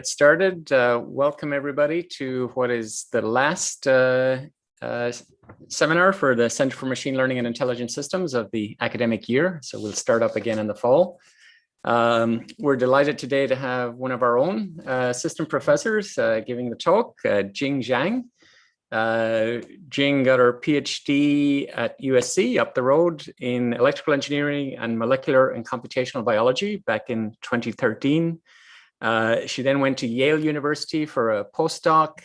Started. Welcome everybody to what is the last seminar for the Center for Machine Learning and Intelligent Systems of the academic year. So we'll start up again in the fall. We're delighted today to have one of our own assistant professors giving the talk, Jing Zhang. Jing got her PhD at USC up the road in electrical engineering and molecular and computational biology back in 2013. She then went to Yale University for a postdoc,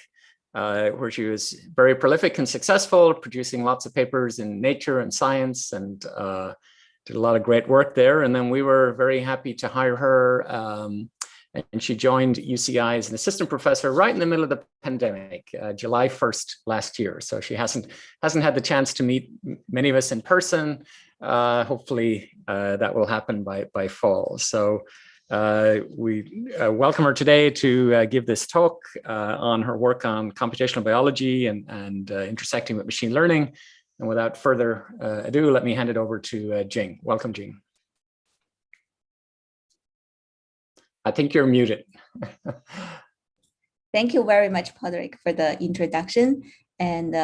where she was very prolific and successful, producing lots of papers in Nature and Science, and did a lot of great work there. And then we were very happy to hire her, and she joined UCI as an assistant professor right in the middle of the pandemic, July 1st last year. So she hasn't had the chance to meet many of us in person. Hopefully that will happen by fall. So we welcome her today to give this talk on her work on computational biology and intersecting with machine learning. And without further ado, let me hand it over to Jing. Welcome, Jing. I think you're muted. Thank you very much, Patrick, for the introduction. And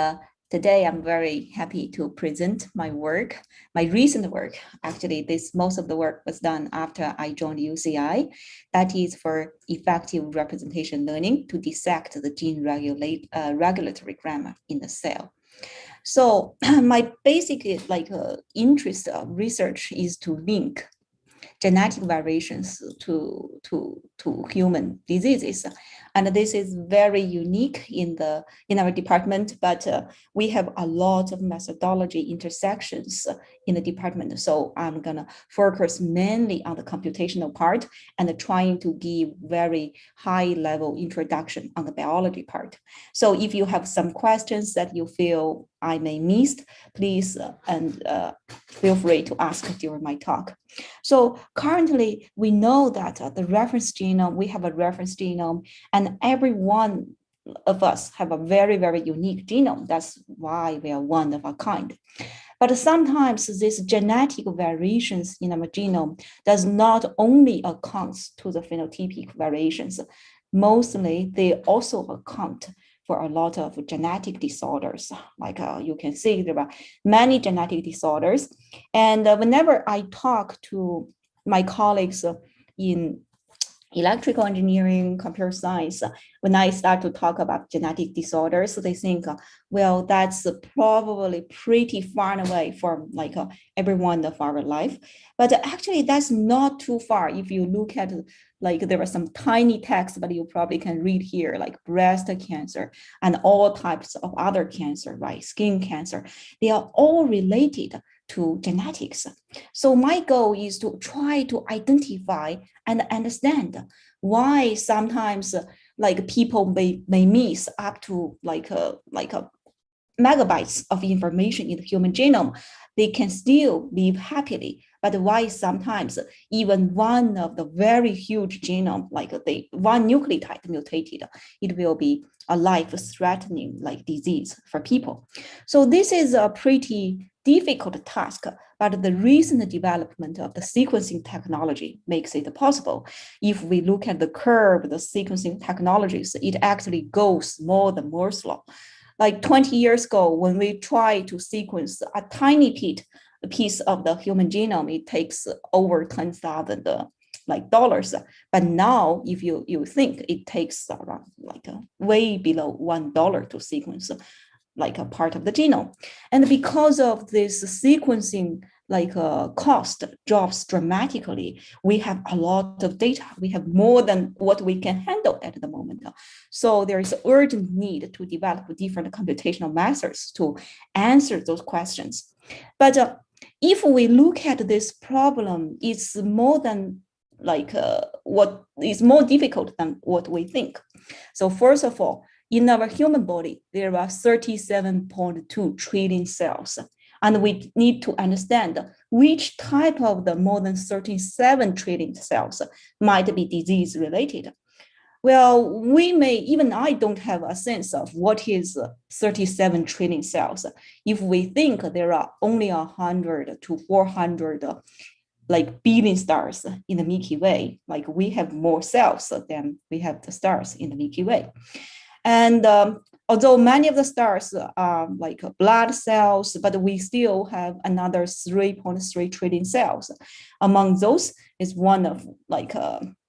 today I'm very happy to present my work, my recent work. Actually, most of the work was done after I joined UCI. That is for effective representation learning to dissect the gene regulatory grammar in the cell. So my basic interest of research is to link genetic variations to human diseases. And this is very unique in our department, but we have a lot of methodology intersections in the department. So I'm gonna focus mainly on the computational part and trying to give very high level introduction on the biology part. So if you have some questions that you feel I may miss, please feel free to ask during my talk. So currently, we know that the reference genome, we have a reference genome, and every one of us have a very, very unique genome. That's why we are one of a kind. But sometimes these genetic variations in our genome does not only account to the phenotypic variations. Mostly, they also account for a lot of genetic disorders. Like you can see, there are many genetic disorders. And whenever I talk to my colleagues in electrical engineering, computer science, when I start to talk about genetic disorders, they think, well, that's probably pretty far away from every one of our life. But actually, that's not too far. If you look at there are some tiny text, but you probably can read here, like breast cancer and all types of other cancer, right? Skin cancer. They are all related to genetics. So my goal is to try to identify and understand why sometimes people may miss up to megabytes of information in the human genome. They can still live happily, but why sometimes even one of the very huge genome, one nucleotide mutated, it will be a life-threatening disease for people. So this is a pretty difficult task, but the recent development of the sequencing technology makes it possible. If we look at the curve, the sequencing technologies, it actually goes more than Moore's law. Like 20 years ago, when we try to sequence a tiny piece of the human genome, it takes over $10,000. But now, if you think it takes around way below $1 to sequence a part of the genome. And because of this sequencing cost drops dramatically, we have a lot of data. We have more than what we can handle at the moment. So there is an urgent need to develop different computational methods to answer those questions. But if we look at this problem, it's more than what is more difficult than what we think. So first of all, in our human body, there are 37.2 trillion cells. And we need to understand which type of the more than 37 trillion cells might be disease related. Well, even I don't have a sense of what is 37 trillion cells. If we think there are only 100 to 400 like billion stars in the Milky Way. Like we have more cells than we have the stars in the Milky Way. And although many of the stars are like blood cells, but we still have another 3.3 trillion cells. Among those is one of like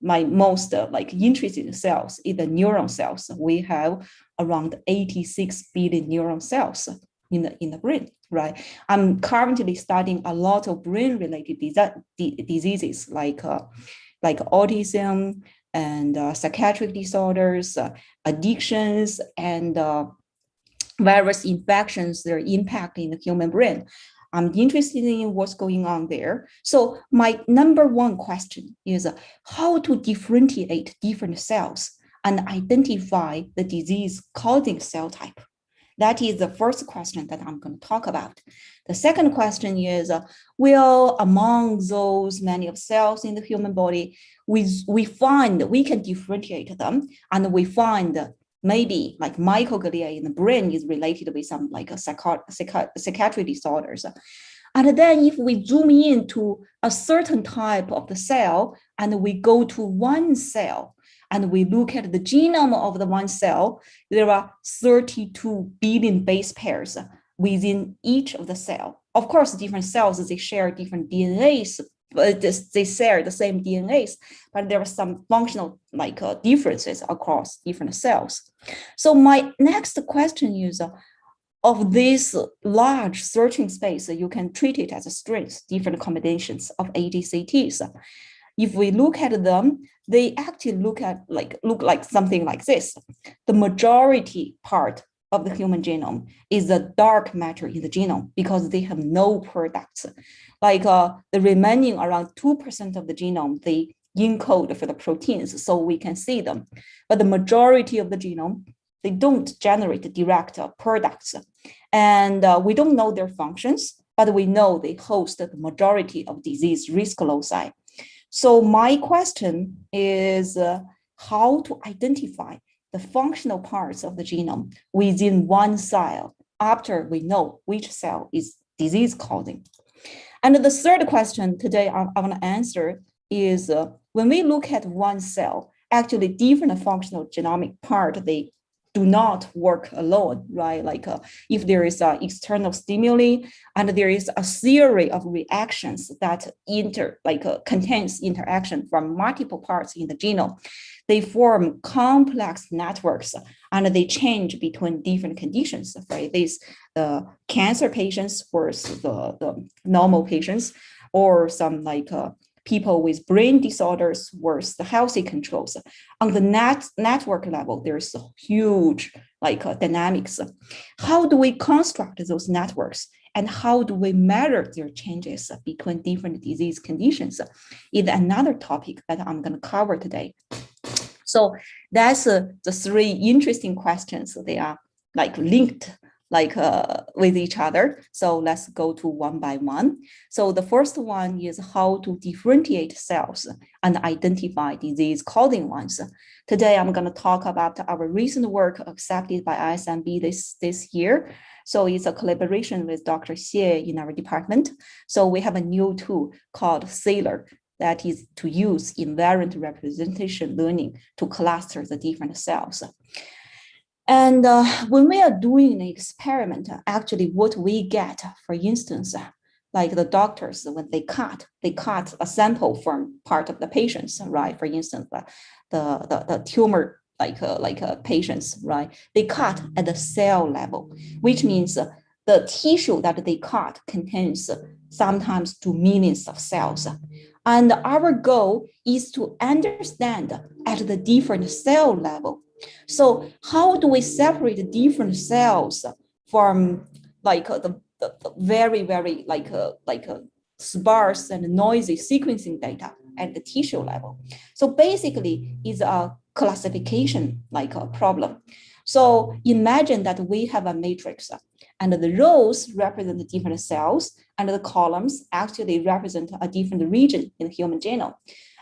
my most like interesting cells is the neuron cells. We have around 86 billion neuron cells in the brain, right? I'm currently studying a lot of brain-related diseases like autism and psychiatric disorders, addictions, and virus infections, their impact in the human brain. I'm interested in what's going on there. So my number one question is how to differentiate different cells and identify the disease-causing cell type. That is the first question that I'm going to talk about. The second question is, well, among those many of cells in the human body, we find we can differentiate them, and we find maybe like microglia in the brain is related with some like a psychiatric disorders. And then if we zoom into a certain type of the cell and we go to one cell, and we look at the genome of the one cell, there are 32 billion base pairs within each of the cell. Of course, different cells, they share different DNAs, but they share the same DNAs, but there are some functional like differences across different cells. So my next question is, of this large searching space, you can treat it as a strings, different combinations of ADCTs. If we look at them, they actually look like something like this. The majority part of the human genome is the dark matter in the genome because they have no products. Like the remaining around 2% of the genome, they encode for the proteins so we can see them. But the majority of the genome, they don't generate direct products. And we don't know their functions, but we know they host the majority of disease risk loci. So my question is how to identify the functional parts of the genome within one cell after we know which cell is disease causing. And the third question today I want to answer is when we look at one cell, actually different functional genomic part, they do not work alone, right? Like if there is an external stimuli and there is a series of reactions that contains interaction from multiple parts in the genome, they form complex networks and they change between different conditions, right? The cancer patients versus the normal patients, or some people with brain disorders versus the healthy controls. On the network level, there's a huge dynamics. How do we construct those networks? And how do we measure their changes between different disease conditions is another topic that I'm going to cover today. So that's the three interesting questions. They are linked with each other. So let's go to one by one. So the first one is how to differentiate cells and identify disease-causing ones. Today, I'm going to talk about our recent work accepted by ISMB this year. So it's a collaboration with Dr. Xie in our department. So we have a new tool called cellular that is to use invariant representation learning to cluster the different cells. And when we are doing an experiment, actually what we get, for instance, like the doctors, when they cut a sample from part of the patients, right? For instance, the tumor, patients, right? They cut at the cell level, which means the tissue that they cut contains sometimes 2 million of cells. And our goal is to understand at the different cell level. So how do we separate different cells from the very, very sparse and noisy sequencing data at the tissue level? So basically it's a classification problem. So imagine that we have a matrix and the rows represent the different cells and the columns actually represent a different region in the human genome.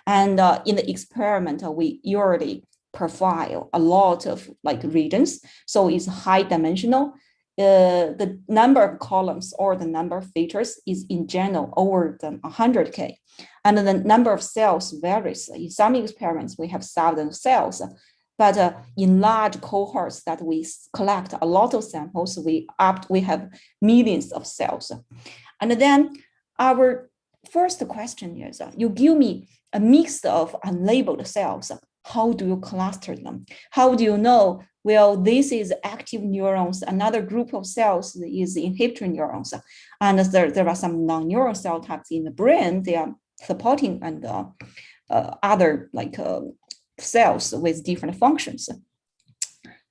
And in the experiment, we usually profile a lot of regions. So it's high dimensional. the number of columns or the number of features is in general over than 100K. And the number of cells varies. In some experiments, we have 1,000 cells, but in large cohorts that we collect a lot of samples, we have millions of cells. And then our first question is, you give me a mix of unlabeled cells. How do you cluster them? How do you know, well, this is active neurons, another group of cells is inhibitory neurons, and there are some non-neural cell types in the brain, they are supporting and other cells with different functions.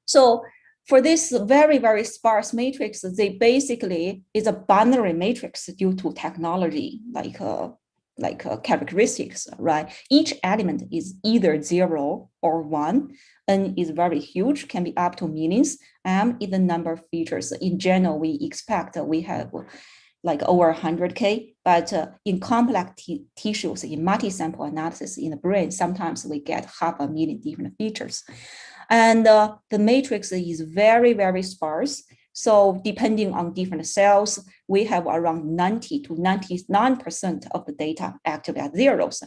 So for this very, very sparse matrix, they basically is a binary matrix due to technology, characteristics, right? Each element is either 0 or 1. N is very huge, can be up to millions. M is the number of features. In general, we expect we have over 100K, but in complex tissues, in multi-sample analysis in the brain, sometimes we get 500,000 different features. And the matrix is very, very sparse. So depending on different cells, we have around 90 to 99% of the data actually are zeros.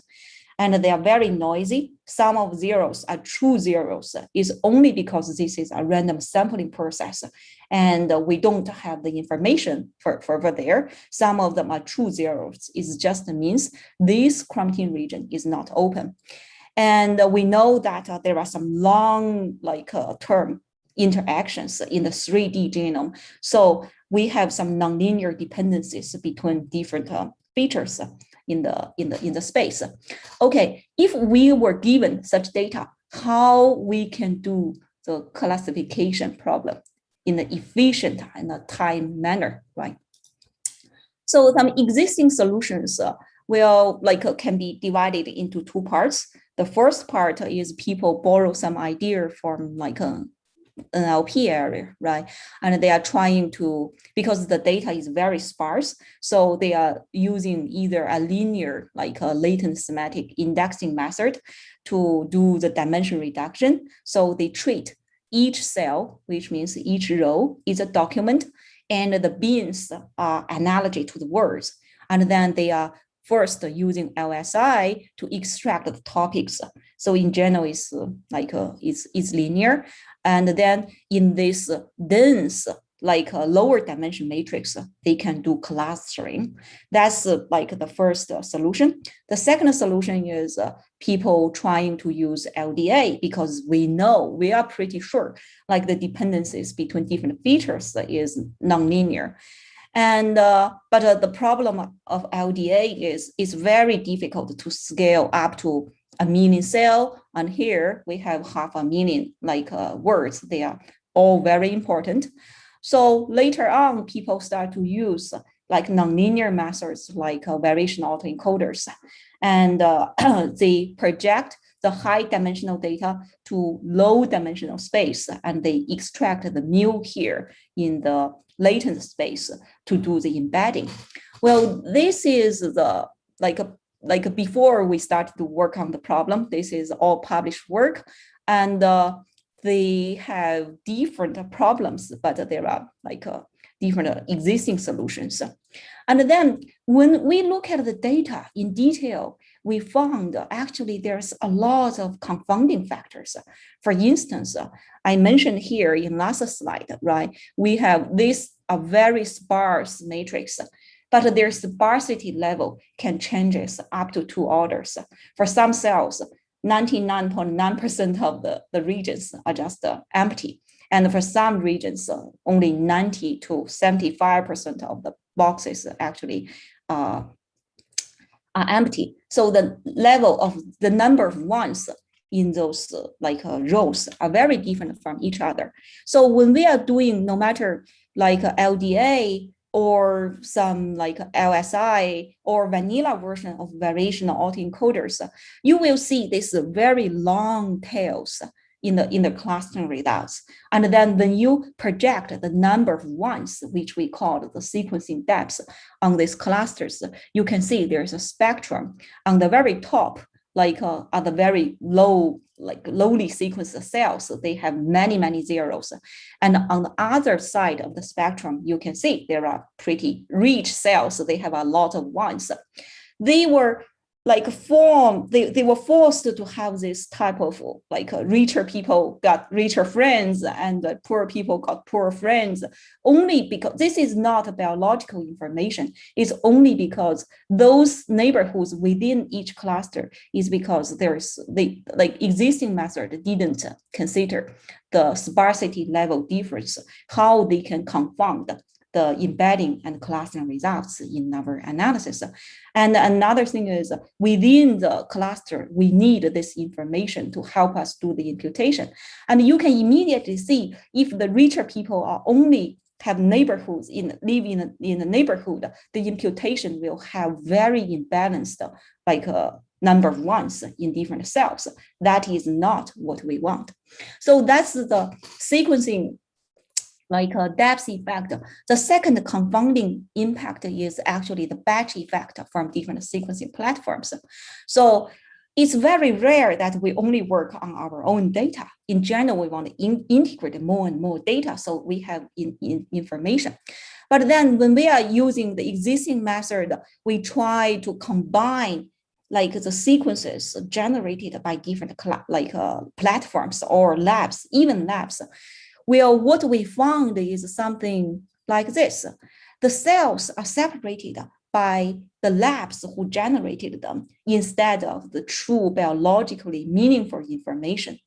And they are very noisy. Some of zeros are true zeros. It's only because this is a random sampling process and we don't have the information for there. Some of them are true zeros. It just means this chromatin region is not open. And we know that there are some long term interactions in the 3D genome. So we have some nonlinear dependencies between different features in the space. Okay, if we were given such data, how we can do the classification problem in an efficient and a time manner, right? So some existing solutions can be divided into two parts. The first part is people borrow some idea from NLP area, right? And they are trying to, because the data is very sparse, so they are using either a linear, a latent semantic indexing method to do the dimension reduction. So they treat each cell, which means each row is a document, and the bins are analogy to the words. And then they are first using LSI to extract the topics. So in general, it's it's linear. And then in this dense, lower dimension matrix, they can do clustering. That's the first solution. The second solution is people trying to use LDA, because we are pretty sure the dependencies between different features is nonlinear. And but the problem of LDA is it's very difficult to scale up to 1 million cell. And here we have 500,000 words. They are all very important. So later on, people start to use nonlinear methods like variational autoencoders, and they project the high dimensional data to low dimensional space, and they extract the mu here in the latent space to do the embedding. Well, this is the before we started to work on the problem, this is all published work, and they have different problems, but there are different existing solutions. And then when we look at the data in detail, we found actually there's a lot of confounding factors. For instance, I mentioned here in last slide, right? We have a very sparse matrix, but their sparsity level can change up to 2 orders. For some cells, 99.9% of the regions are just empty. And for some regions, only 90 to 75% of the boxes actually are empty. So the level of the number of ones in those rows are very different from each other. So when we are doing no matter LDA or some LSI or vanilla version of variational autoencoders, you will see this very long tails in the clustering results. And then when you project the number of ones, which we call the sequencing depth on these clusters, you can see there's a spectrum. On the very top, are the very lowly sequenced cells. So they have many zeros. And on the other side of the spectrum, you can see there are pretty rich cells. So they have a lot of ones. They were they were forced to have this type of richer people got richer friends and poor people got poor friends, only because this is not biological information. It's only because those neighborhoods within each cluster is because there's the existing method didn't consider the sparsity level difference, how they can confound the embedding and clustering results in our analysis. And another thing is within the cluster, we need this information to help us do the imputation. And you can immediately see if the richer people are only have neighborhoods live in a neighborhood, the imputation will have very imbalanced number of ones in different cells. That is not what we want. So that's the sequencing a depth effect. The second confounding impact is actually the batch effect from different sequencing platforms. So it's very rare that we only work on our own data. In general, we want to integrate more and more data so we have information. But then when we are using the existing method, we try to combine the sequences generated by different platforms or labs, even labs. Well, what we found is something like this. The cells are separated by the labs who generated them instead of the true biologically meaningful information.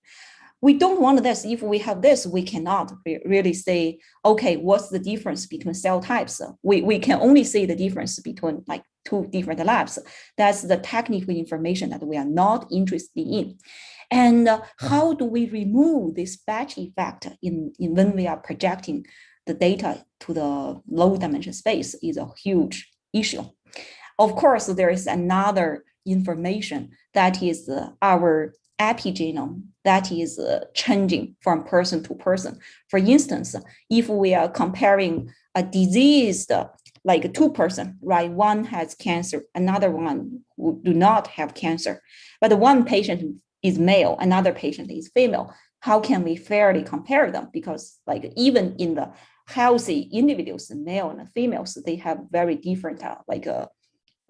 We don't want this. If we have this, we cannot really say, okay, what's the difference between cell types? We can only see the difference between two different labs. That's the technical information that we are not interested in. And how do we remove this batch effect when we are projecting the data to the low dimension space is a huge issue. Of course, there is another information that is our epigenome that is changing from person to person. For instance, if we are comparing a diseased two person, right? One has cancer, another one who do not have cancer, but one patient is male, another patient is female. How can we fairly compare them? Because even in the healthy individuals, male and females, they have very different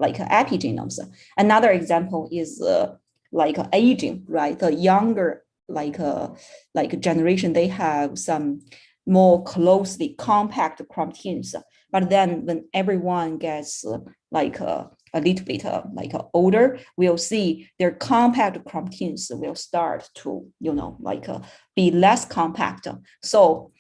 epigenomes. Another example is aging, right? The younger generation, they have some more closely compact chromatins. But then when everyone gets a little bit older, we'll see their compact chromatins will start to, be less compact. So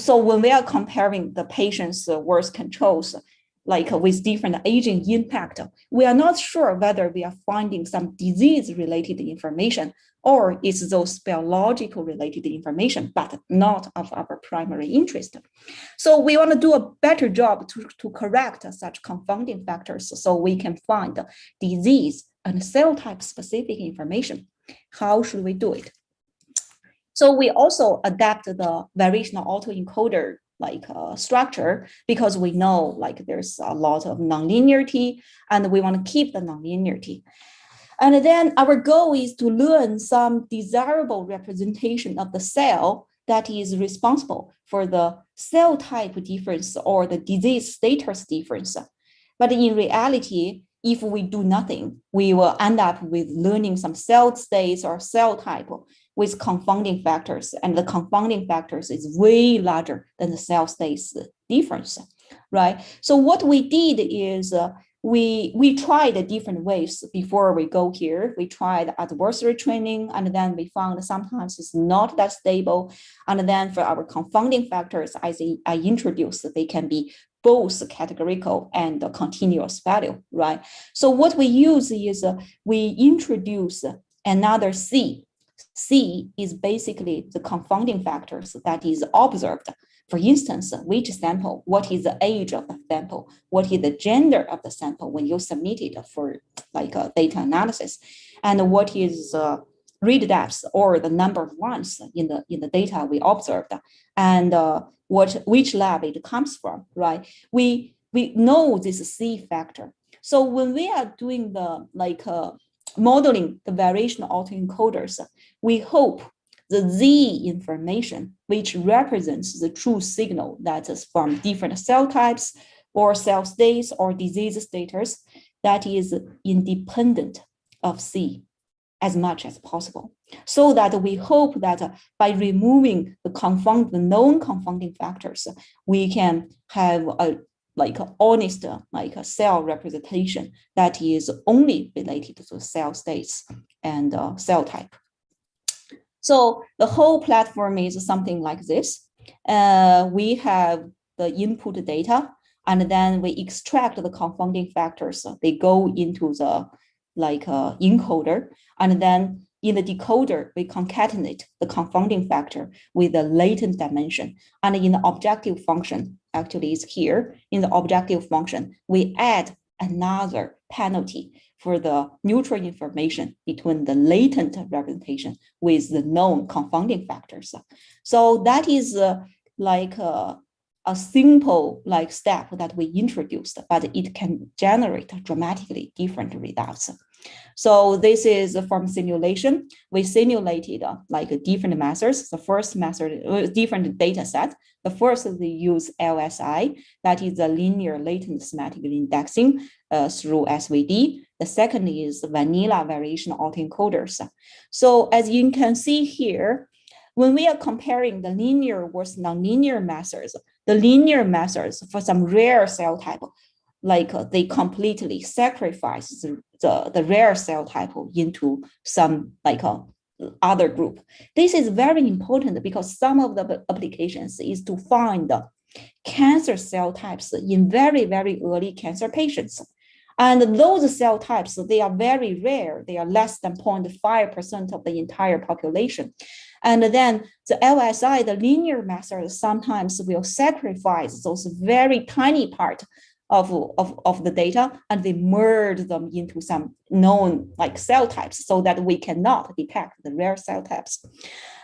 when we are comparing the patient's worst controls, with different aging impact, we are not sure whether we are finding some disease-related information or it's those biological related information, but not of our primary interest. So we want to do a better job to correct such confounding factors so we can find disease and cell type specific information. How should we do it? So we also adapt the variational autoencoder structure because we know there's a lot of nonlinearity and we want to keep the nonlinearity. And then our goal is to learn some desirable representation of the cell that is responsible for the cell type difference or the disease status difference. But in reality, if we do nothing, we will end up with learning some cell states or cell type with confounding factors. And the confounding factors is way larger than the cell states difference, right? So what we did is we tried different ways before we go here. We tried adversary training, and then we found sometimes it's not that stable. And then for our confounding factors, as I introduced, they can be both categorical and continuous value, right? So what we use is we introduce another C. C is basically the confounding factors that is observed. For instance, which sample, what is the age of the sample, what is the gender of the sample when you submit it for data analysis, and what is read depth or the number of ones in the data we observed, and which lab it comes from, right? We know this C factor. So when we are doing the modeling the variation autoencoders, we hope the Z information, which represents the true signal that is from different cell types or cell states or disease status, that is independent of C as much as possible. So that we hope that by removing the known confounding factors, we can have a honest cell representation that is only related to cell states and cell type. So the whole platform is something like this. We have the input data, and then we extract the confounding factors. They go into the encoder, and then in the decoder, we concatenate the confounding factor with the latent dimension. And in the objective function, actually is here, in the objective function, we add another penalty for the neutral information between the latent representation with the known confounding factors. So that is a simple step that we introduced, but it can generate dramatically different results. So this is from simulation. We simulated different methods. The first method, different data set. The first, they use LSI, that is the linear latent semantic indexing through SVD. The second is vanilla variation autoencoders. So as you can see here, when we are comparing the linear versus nonlinear methods, the linear methods for some rare cell type, they completely sacrifice the rare cell type into some other group. This is very important because some of the applications is to find the cancer cell types in very, very early cancer patients. And those cell types, they are very rare. They are less than 0.5% of the entire population. And then the LSI, the linear method, sometimes will sacrifice those very tiny part of the data, and they merge them into some known cell types so that we cannot detect the rare cell types.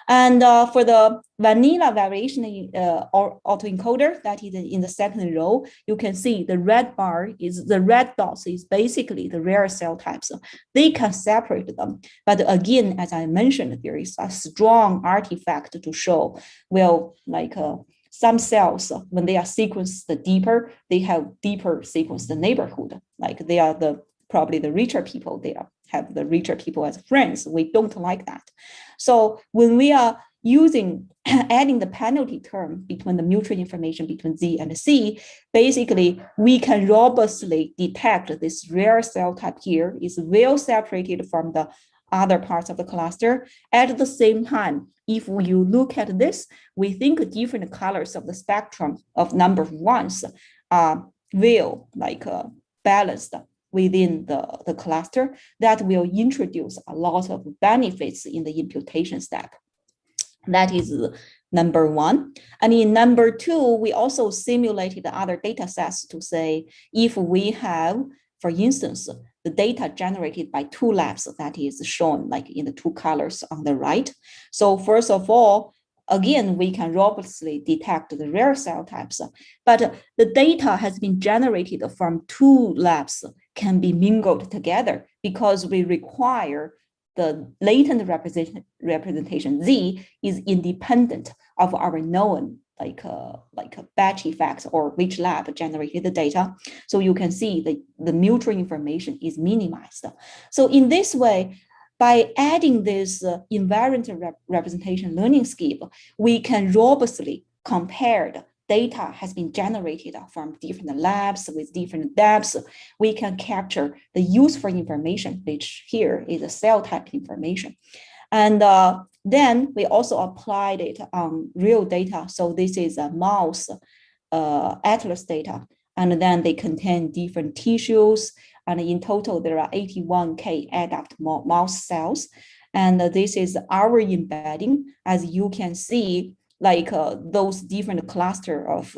And for the vanilla variation autoencoder, that is in the second row, you can see the red bar is the red dots is basically the rare cell types. They can separate them. But again, as I mentioned, there is a strong artifact to show, well, some cells, when they are sequenced deeper, they have deeper sequenced neighborhood. They are probably the richer people, they have the richer people as friends. We don't like that. So when we are adding the penalty term between the mutual information between Z and C, basically we can robustly detect this rare cell type here is well separated from the other parts of the cluster. At the same time, if you look at this, we think different colors of the spectrum of number of ones are well balanced within the cluster. That will introduce a lot of benefits in the imputation step. That is number one. And in number two, we also simulated other data sets to say if we have, for instance, the data generated by two labs that is shown in the two colors on the right. So first of all, again, we can robustly detect the rare cell types, but the data has been generated from two labs can be mingled together because we require the latent representation Z is independent of our known batch effects or which lab generated the data. So you can see the mutual information is minimized. So in this way, by adding this invariant representation learning scheme, we can robustly compare the data has been generated from different labs with different depths. We can capture the useful information, which here is the cell type information. And then we also applied it on real data. So this is a mouse atlas data. And then they contain different tissues. And in total, there are 81K adapt mouse cells. And this is our embedding. As you can see, those different cluster of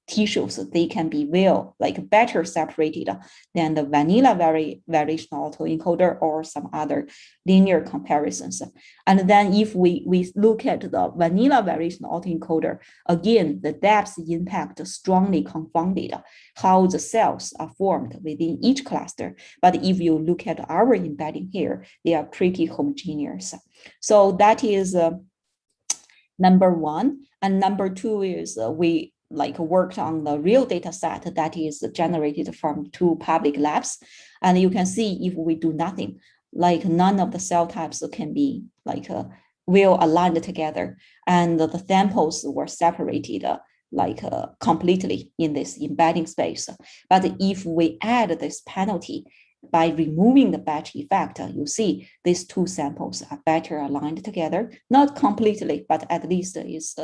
tissues, they can be better separated than the vanilla variational autoencoder or some other linear comparisons. And then if we look at the vanilla variational autoencoder, again, the depth impact strongly confounded how the cells are formed within each cluster. But if you look at our embedding here, they are pretty homogeneous. So that is number one. And number two is we worked on the real data set that is generated from 2 public labs. And you can see if we do nothing, none of the cell types can be well aligned together. And the samples were separated completely in this embedding space. But if we add this penalty by removing the batch effect, you see these 2 samples are better aligned together, not completely, but at least is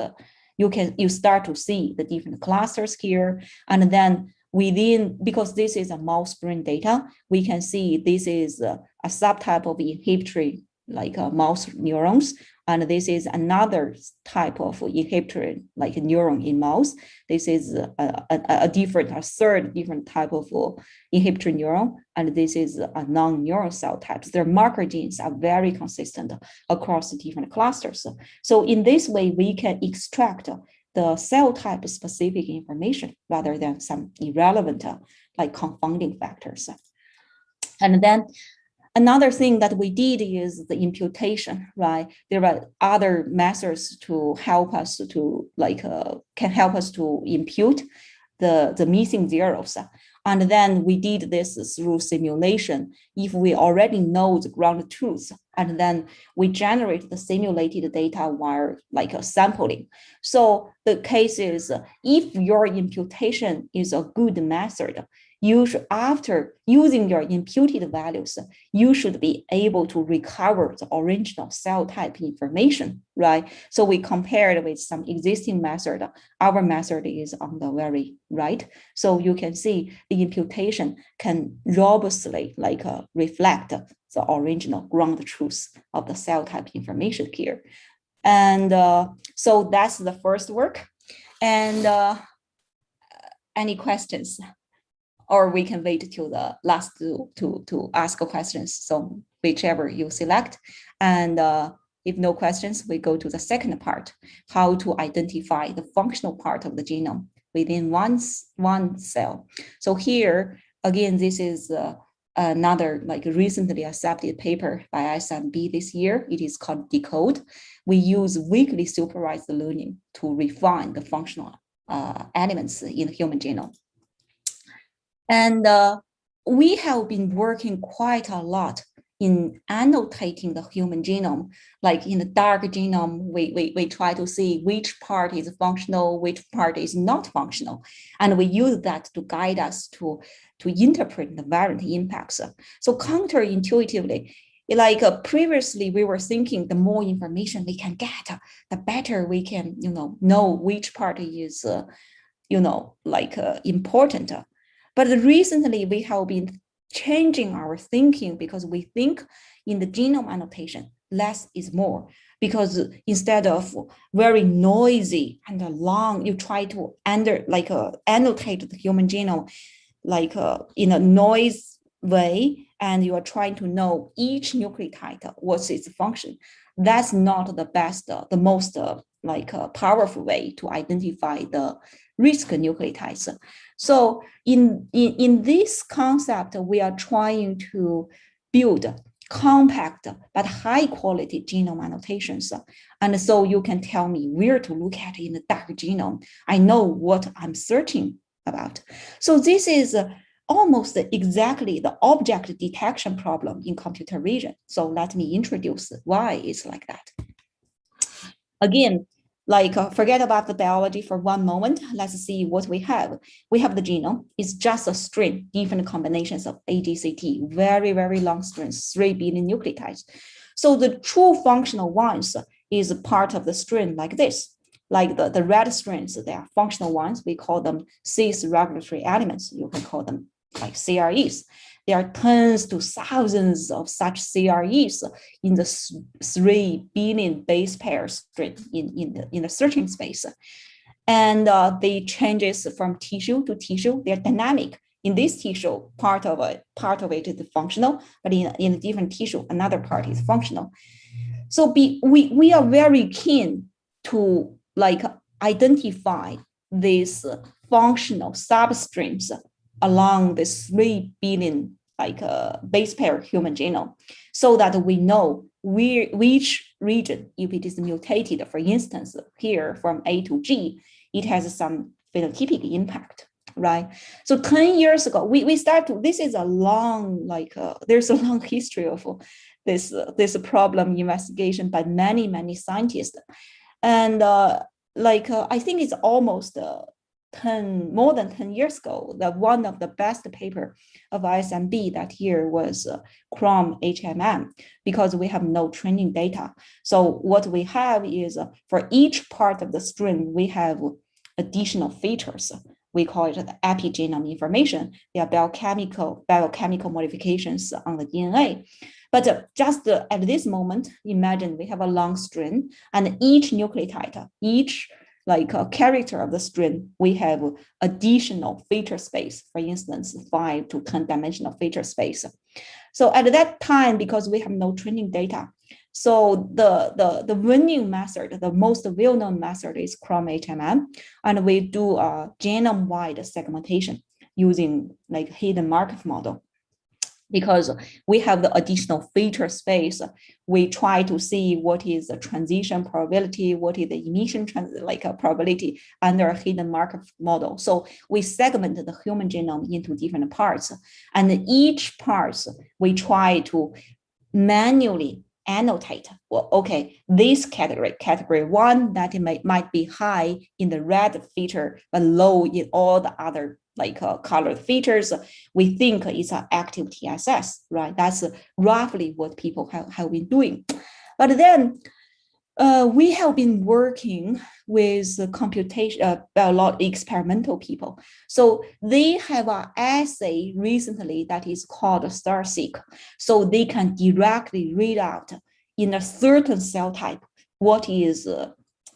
you start to see the different clusters here. And then within, because this is a mouse brain data, we can see this is a subtype of inhibitory mouse neurons. And this is another type of inhibitory neuron in mouse. This is a third different type of inhibitory neuron. And this is a non-neural cell types. Their marker genes are very consistent across the different clusters. So in this way, we can extract the cell type specific information rather than some irrelevant confounding factors. And then another thing that we did is the imputation, right? There are other methods to help us to can help us to impute the missing zeros. And then we did this through simulation. If we already know the ground truth, and then we generate the simulated data while sampling. So the case is, if your imputation is a good method, you should, after using your imputed values, you should be able to recover the original cell type information, right? So we compared with some existing method. Our method is on the very right. So you can see the imputation can robustly reflect the original ground truth of the cell type information here. And so that's the first work. And any questions? Or we can wait till the last to ask questions. So whichever you select. And if no questions, we go to the second part, how to identify the functional part of the genome within one cell. So here, again, this is another recently accepted paper by SMB this year. It is called Decode. We use weakly supervised learning to refine the functional elements in the human genome. And we have been working quite a lot in annotating the human genome. Like in the dark genome, we try to see which part is functional, which part is not functional. And we use that to guide us to interpret the variant impacts. So counterintuitively, previously we were thinking the more information we can get, the better we can, know which part is, important. But recently we have been changing our thinking because we think in the genome annotation, less is more. Because instead of very noisy and long, you try to annotate the human genome in a noise way, and you are trying to know each nucleotide, what's its function. That's not the best, the most powerful way to identify the risk nucleotides. So in this concept, we are trying to build compact but high quality genome annotations. And so you can tell me where to look at in the dark genome. I know what I'm searching about. So this is almost exactly the object detection problem in computer vision. So let me introduce why it's like that. Again, forget about the biology for one moment. Let's see what we have. We have the genome. It's just a string, different combinations of AGCT, very, very long strings, 3 billion nucleotides. So the true functional ones is part of the string like this. Like the red strings, they are functional ones. We call them cis regulatory elements. You can call them like CREs. There are tens to thousands of such CREs in the 3 billion base pair string in the searching space. And the changes from tissue to tissue, they're dynamic. In this tissue, part of it is functional, but in a different tissue, another part is functional. So we are very keen to like identify these functional substreams along this 3 billion base pair human genome, so that we know which region, if it is mutated, for instance, here from A to G, it has some phenotypic impact, right? So 10 years ago, we start to, this is a long, there's a long history of this problem investigation by many scientists. And I think it's almost more than 10 years ago, that one of the best paper of ISMB that year was Chrome HMM, because we have no training data. So what we have is for each part of the string, we have additional features. We call it the epigenetic information. They are biochemical modifications on the DNA. But just at this moment, imagine we have a long string, and each nucleotide, each character of the string, we have additional feature space, for instance, 5 to 10 dimensional feature space. So at that time, because we have no training data, so the winning method, the most well-known method is Chrome HMM, and we do a genome-wide segmentation using hidden Markov model. Because we have the additional feature space, we try to see what is the transition probability, what is the emission probability under a hidden Markov model. So we segment the human genome into different parts, and each part we try to manually annotate. Well, okay, this category 1, that it might be high in the red feature, but low in all the other colored features, we think it's an active TSS, right? That's roughly what people have been doing. But then we have been working with computation, a lot of experimental people. So they have an assay recently that is called StarSeq. So they can directly read out in a certain cell type what is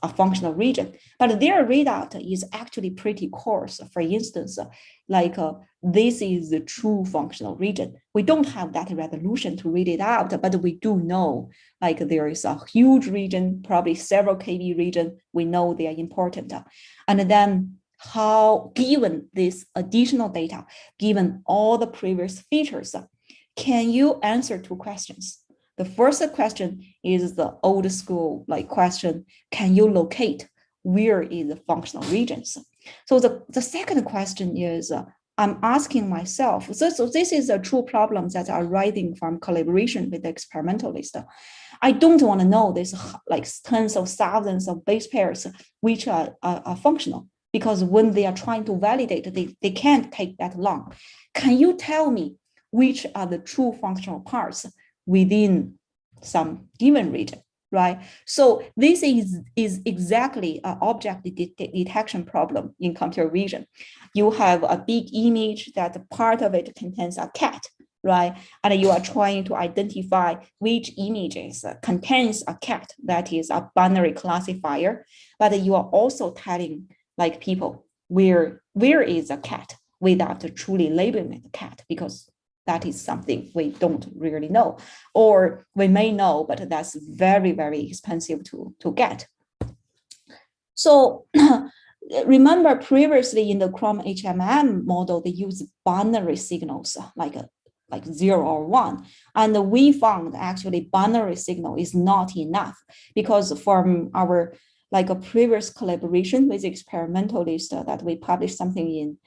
a functional region, but their readout is actually pretty coarse. For instance, this is the true functional region. We don't have that resolution to read it out, but we do know there is a huge region, probably several kb region. We know they are important. And then how, given this additional data, given all the previous features, can you answer 2 questions? The first question is the old school question, can you locate where is the functional regions? So the second question is, I'm asking myself, so this is a true problem that are arising from collaboration with the experimentalist. I don't want to know this tens of thousands of base pairs which are functional, because when they are trying to validate, they can't take that long. Can you tell me which are the true functional parts within some given region, right? So this is exactly an object detection problem in computer vision. You have a big image that part of it contains a cat, right? And you are trying to identify which images contains a cat. That is a binary classifier. But you are also telling people where is a cat without truly labeling the cat, because that is something we don't really know, or we may know, but that's very expensive to get. So remember previously in the Chrome HMM model, they use binary signals like 0 or 1. And we found actually binary signal is not enough, because from our a previous collaboration with experimentalists that we published something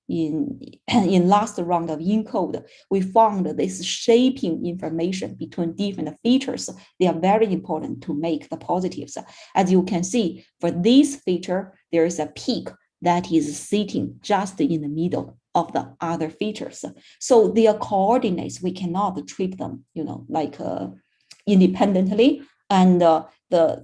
in last round of ENCODE, we found this shaping information between different features. They are very important to make the positives. As you can see, for this feature, there is a peak that is sitting just in the middle of the other features. So their coordinates, we cannot treat them, independently. And the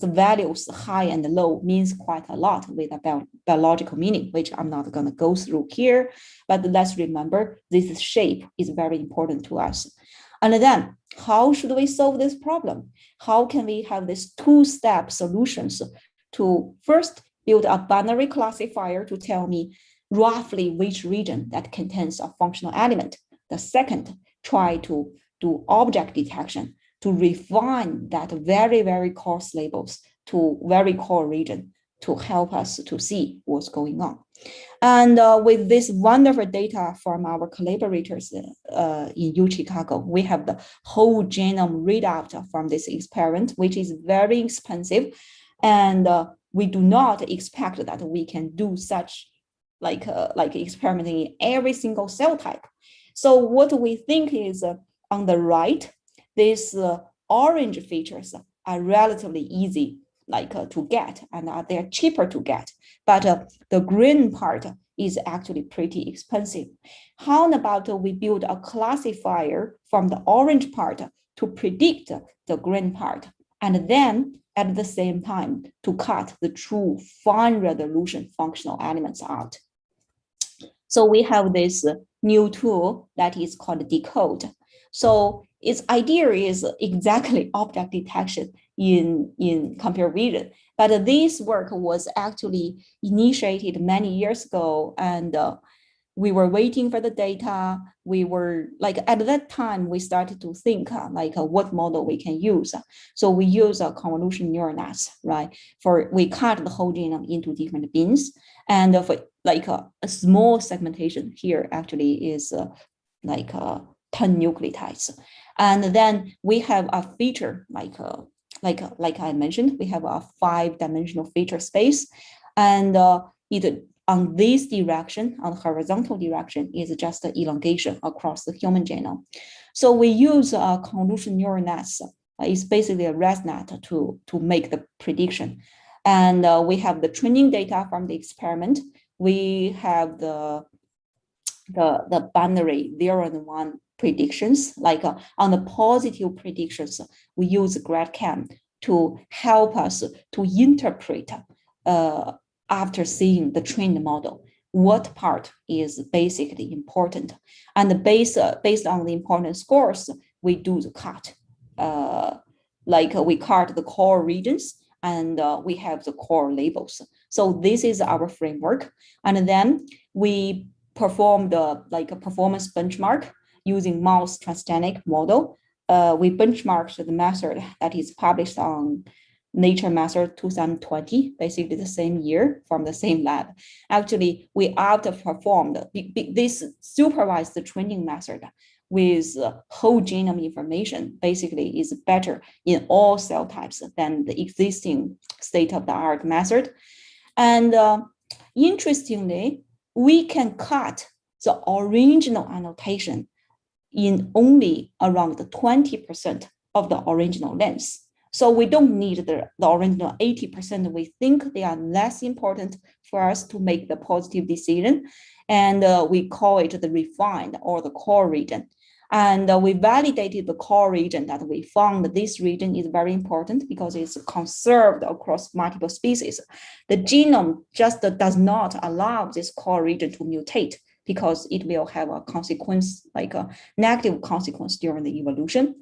values high and low means quite a lot with a biological meaning, which I'm not going to go through here. But let's remember, this shape is very important to us. And then, how should we solve this problem? How can we have these 2-step solutions to first build a binary classifier to tell me roughly which region that contains a functional element. The second, try to do object detection to refine that very, very coarse labels to very core region to help us to see what's going on. And with this wonderful data from our collaborators in U Chicago, we have the whole genome readout from this experiment, which is very expensive. And we do not expect that we can do such like experimenting in every single cell type. So what we think is on the right, these orange features are relatively easy to get, and they're cheaper to get. But the green part is actually pretty expensive. How about we build a classifier from the orange part to predict the green part, and then at the same time to cut the true fine resolution functional elements out? So we have this new tool that is called decode. So its idea is exactly object detection in computer vision. But this work was actually initiated many years ago, and we were waiting for the data. We were at that time, we started to think what model we can use. So we use a convolutional neural nets, right? We cut the whole genome into different bins, and for a small segmentation here actually is 10 nucleotides. And then we have a feature like I mentioned, we have a 5-dimensional feature space, and it on this direction, on the horizontal direction, is just the elongation across the human genome. So we use convolutional neural nets. It's basically a ResNet to make the prediction. And we have the training data from the experiment. We have the binary 0 and 1 predictions, on the positive predictions, we use GradCam to help us to interpret after seeing the trained model, what part is basically important. And based on the important scores, we do the cut. We cut the core regions, and we have the core labels. So this is our framework. And then we perform the a performance benchmark using mouse transgenic model. We benchmarked the method that is published on Nature Method 2020, basically the same year from the same lab. Actually, we outperformed this supervised training method with whole genome information, basically is better in all cell types than the existing state-of-the-art method. And interestingly, we can cut the original annotation in only around 20% of the original length. So we don't need the original 80%. We think they are less important for us to make the positive decision. And we call it the refined or the core region. And we validated the core region that we found this region is very important because it's conserved across multiple species. The genome just does not allow this core region to mutate because it will have a consequence, a negative consequence during the evolution.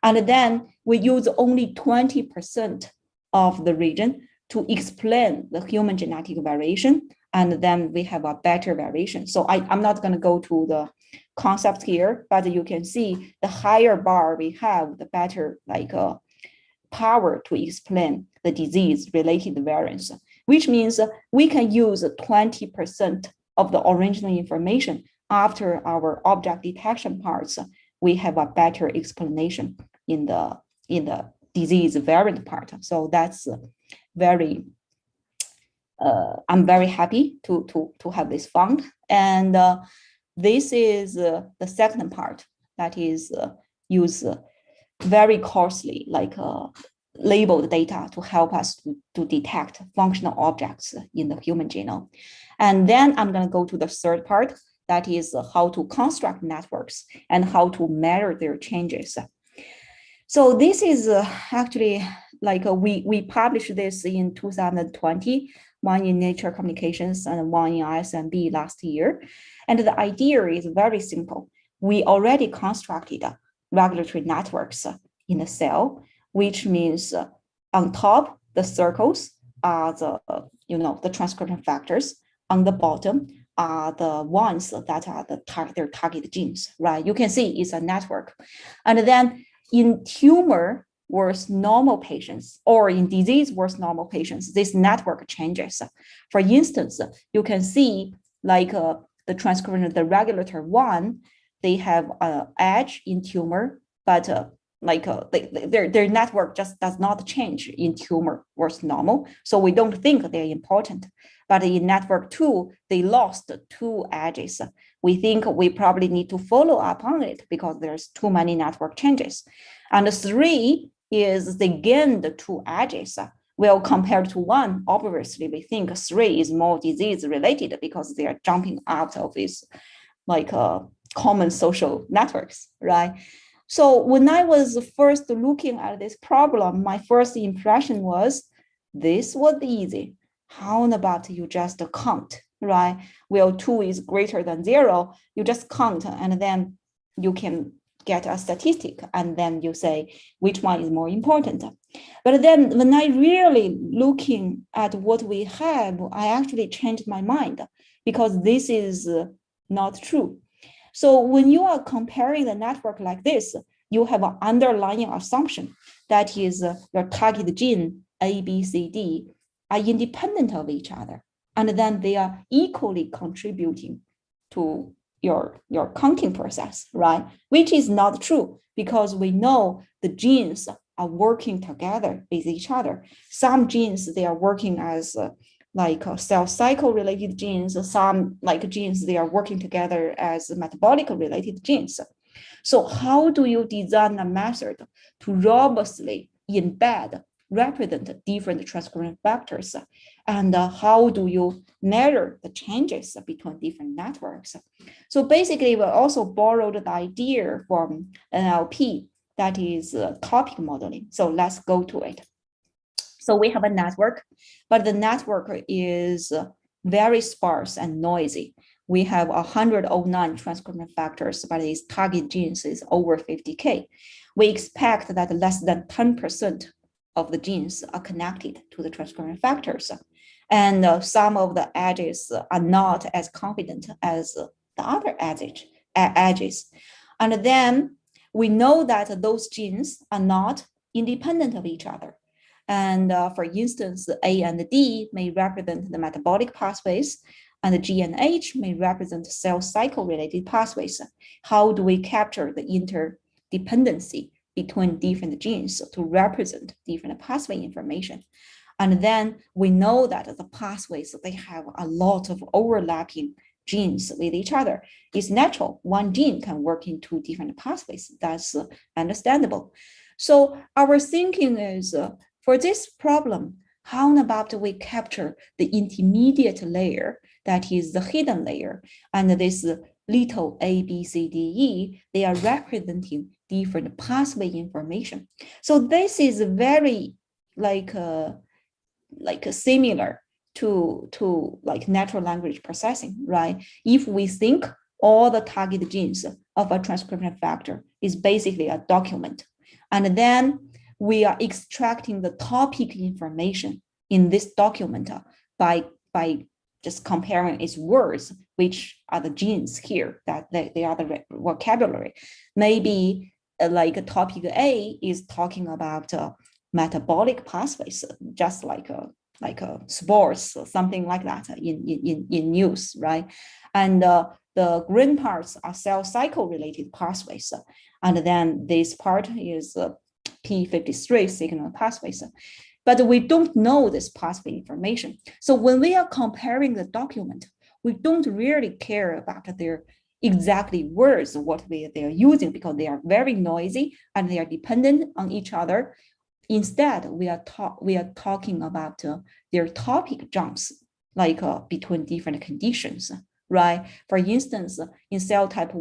And then we use only 20% of the region to explain the human genetic variation. And then we have a better variation. So I'm not going to go to the concept here, but you can see the higher bar we have, the better power to explain the disease-related variance, which means we can use 20% of the original information after our object detection parts. We have a better explanation in the disease variant part. So that's very. I'm very happy to have this found, and this is the second part that is use very coarsely labeled data to help us to detect functional objects in the human genome. And then I'm going to go to the third part, that is how to construct networks and how to measure their changes. So this is actually we published this in 2020, one in Nature Communications and one in ISMB last year. And the idea is very simple. We already constructed regulatory networks in the cell, which means on top, the circles are the, the transcription factors. On the bottom are the ones that are their target genes, right? You can see it's a network. And then in tumor versus normal patients, or in disease versus normal patients, this network changes. For instance, you can see like the transcription, the regulator 1, they have an edge in tumor, but their network just does not change in tumor versus normal. So we don't think they're important. But in network 2, they lost 2 edges. We think we probably need to follow up on it because there's too many network changes. And 3 is they gained 2 edges. Well, compared to 1, obviously we think 3 is more disease related because they are jumping out of these common social networks, right? So when I was first looking at this problem, my first impression was, this was easy. How about you just count, right? Well, 2 is greater than 0. You just count, and then you can get a statistic, and then you say which one is more important. But then when I really looking at what we have, I actually changed my mind because this is not true. So when you are comparing the network like this, you have an underlying assumption that is your target gene A, B, C, D are independent of each other, and then they are equally contributing to your counting process, right? Which is not true because we know the genes are working together with each other. Some genes, they are working as cell cycle related genes, some genes, they are working together as metabolic related genes. So how do you design a method to robustly embed, represent different transcription factors? And how do you measure the changes between different networks? So basically, we also borrowed the idea from NLP, that is topic modeling. So let's go to it. So we have a network, but the network is very sparse and noisy. We have 109 transcription factors, but its target genes is over 50K. We expect that less than 10% of the genes are connected to the transcription factors. And some of the edges are not as confident as the other edges. And then we know that those genes are not independent of each other. And for instance, A and D may represent the metabolic pathways, and G and H may represent cell cycle related pathways. How do we capture the interdependency between different genes to represent different pathway information? And then we know that the pathways, they have a lot of overlapping genes with each other. It's natural. One gene can work in 2 different pathways. That's understandable. So our thinking is, for this problem, how about we capture the intermediate layer, that is the hidden layer, and this little A, B, C, D, E, they are representing different pathway information. So this is very similar to natural language processing, right? If we think all the target genes of a transcription factor is basically a document, and then we are extracting the topic information in this document by just comparing its words, which are the genes here, that they are the vocabulary. Maybe topic A is talking about metabolic pathways, just like a sports, something like that in news, right? And the green parts are cell cycle related pathways. And then this part is P53 signal pathways. But we don't know this pathway information. So when we are comparing the document, we don't really care about their exactly words, what they are using, because they are very noisy and they are dependent on each other. Instead, we are talking about their topic jumps, between different conditions, right? For instance, in cell type,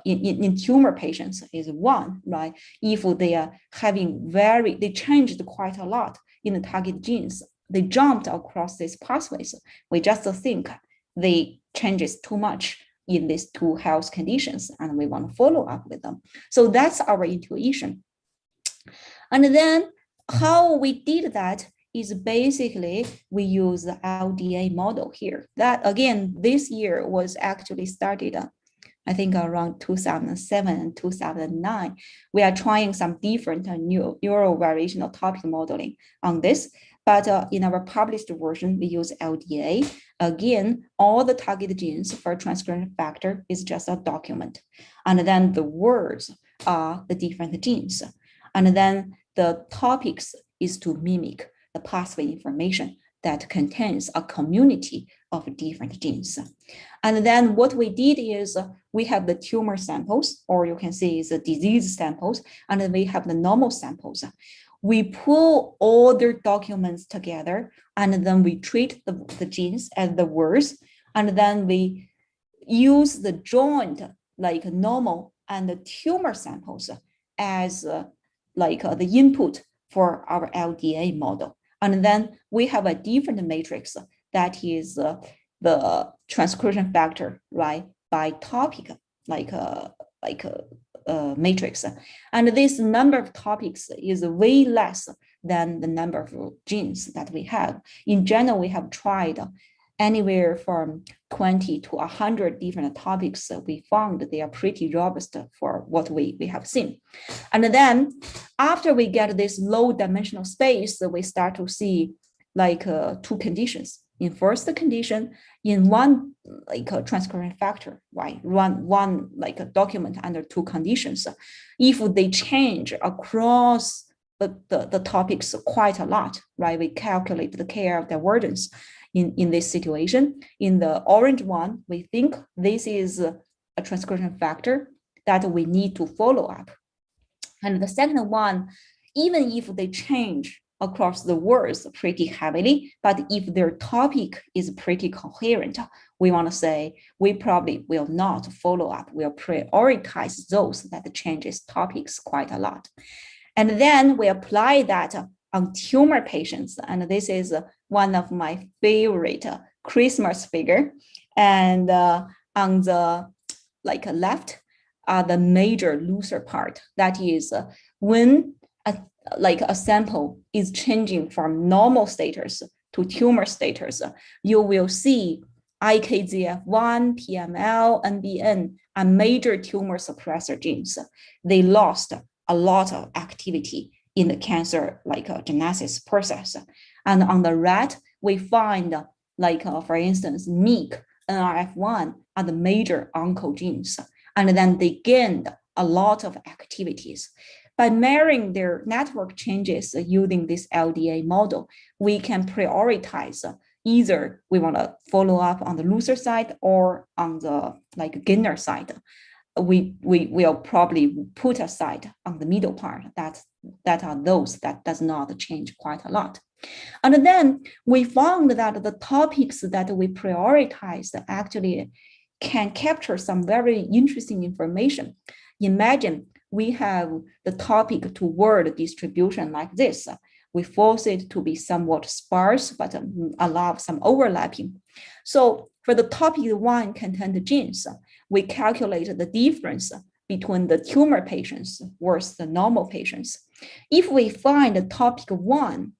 in tumor patients is 1, right? If they are having they changed quite a lot in the target genes, they jumped across these pathways. We just think they changes too much in these 2 health conditions, and we want to follow up with them. So that's our intuition. And then how we did that is basically we use the LDA model here. That again, this year was actually started, I think around 2007 and 2009. We are trying some different new neural variational topic modeling on this. But in our published version, we use LDA. Again, all the target genes for transcription factor is just a document. And then the words are the different genes. And then the topics is to mimic the pathway information that contains a community of different genes. And then what we did is we have the tumor samples, or you can see the disease samples, and then we have the normal samples. We pull all their documents together, and then we treat the genes as the words, and then we use the joint like normal and the tumor samples as the input for our LDA model. And then we have a different matrix that is the transcription factor, right, by topic, like a matrix. And this number of topics is way less than the number of genes that we have. In general, we have tried anywhere from 20 to 100 different topics. We found they are pretty robust for what we have seen. And then after we get this low dimensional space, we start to see like two conditions. In first condition, in one like a transcription factor, right? One like a document under two conditions. If they change across the topics quite a lot, right? We calculate the KR divergence in this situation. In the orange one, we think this is a transcription factor that we need to follow up. And the second one, even if they change across the words pretty heavily, but if their topic is pretty coherent, we want to say we probably will not follow up, we'll prioritize those that changes topics quite a lot. And then we apply that on tumor patients. And this is one of my favorite Christmas figure. And on the left are the major loser part. That is when a sample is changing from normal status to tumor status, you will see IKZF1, PML, NBN are major tumor suppressor genes. They lost a lot of activity in the cancer genesis process. And on the right, we find for instance, MEK, NRF1 are the major oncogenes. And then they gained a lot of activities. By marrying their network changes using this LDA model, we can prioritize either we want to follow up on the loser side or on the gainer side. We will probably put aside on the middle part that are those that does not change quite a lot. And then we found that the topics that we prioritized actually can capture some very interesting information. Imagine we have the topic to word distribution like this. We force it to be somewhat sparse, but allow some overlapping. So for the topic one content genes, we calculate the difference between the tumor patients versus the normal patients. If we find the topic one,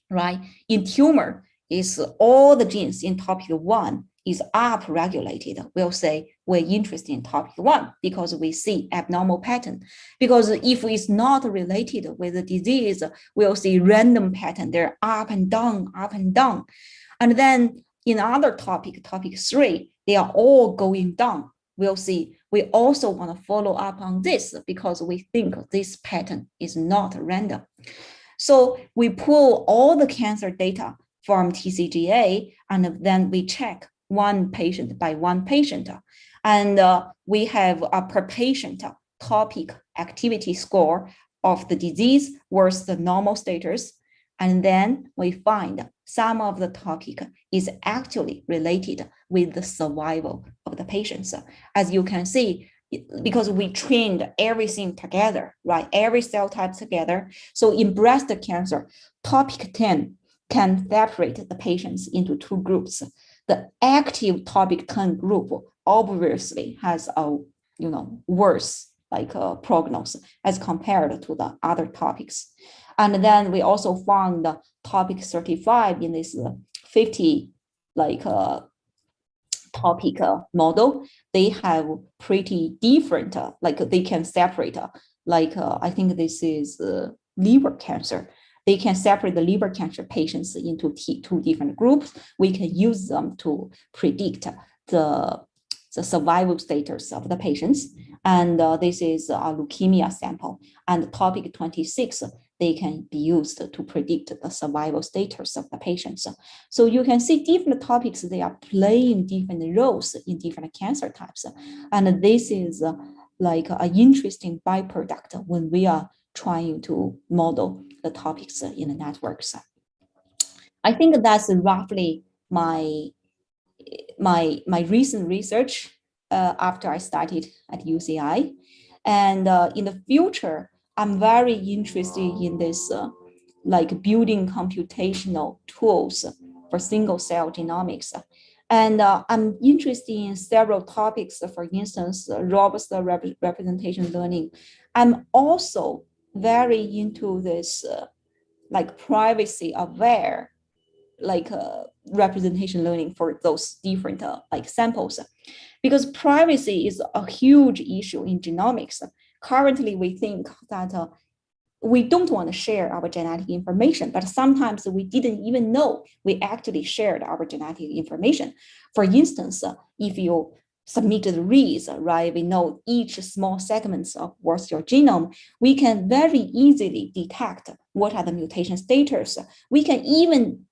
right, in tumor is all the genes in topic one is upregulated, we'll say we're interested in topic one because we see abnormal pattern. Because if it's not related with the disease, we'll see random pattern. They're up and down, up and down. And then in other topic three, they are all going down. We'll see, we also want to follow up on this because we think this pattern is not random. So we pull all the cancer data from TCGA and then we check one patient by one patient. And we have a per patient topic activity score of the disease versus the normal status. And then we find some of the topic is actually related with the survival of the patients. As you can see, because we trained everything together, right? Every cell type together. So in breast cancer, topic 10 can separate the patients into two groups. The active topic 10 group obviously has a worse prognosis as compared to the other topics. And then we also found the topic 35 in this 50 topic model. They have pretty different, they can separate, I think this is liver cancer. They can separate the liver cancer patients into two different groups. We can use them to predict the survival status of the patients. And this is a leukemia sample. And topic 26, they can be used to predict the survival status of the patients. So you can see different topics, they are playing different roles in different cancer types. And this is like an interesting byproduct when we are trying to model the topics in the networks. I think that's roughly my recent research after I started at UCI. And in the future, I'm very interested in this building computational tools for single cell genomics. And I'm interested in several topics, for instance, robust representation learning. I'm also very into this privacy aware representation learning for those different samples, because privacy is a huge issue in genomics. Currently, we think that we don't want to share our genetic information, but sometimes we didn't even know we actually shared our genetic information. For instance, if you submitted reads, right, we know each small segments of what's your genome, we can very easily detect what are the mutation status. We can even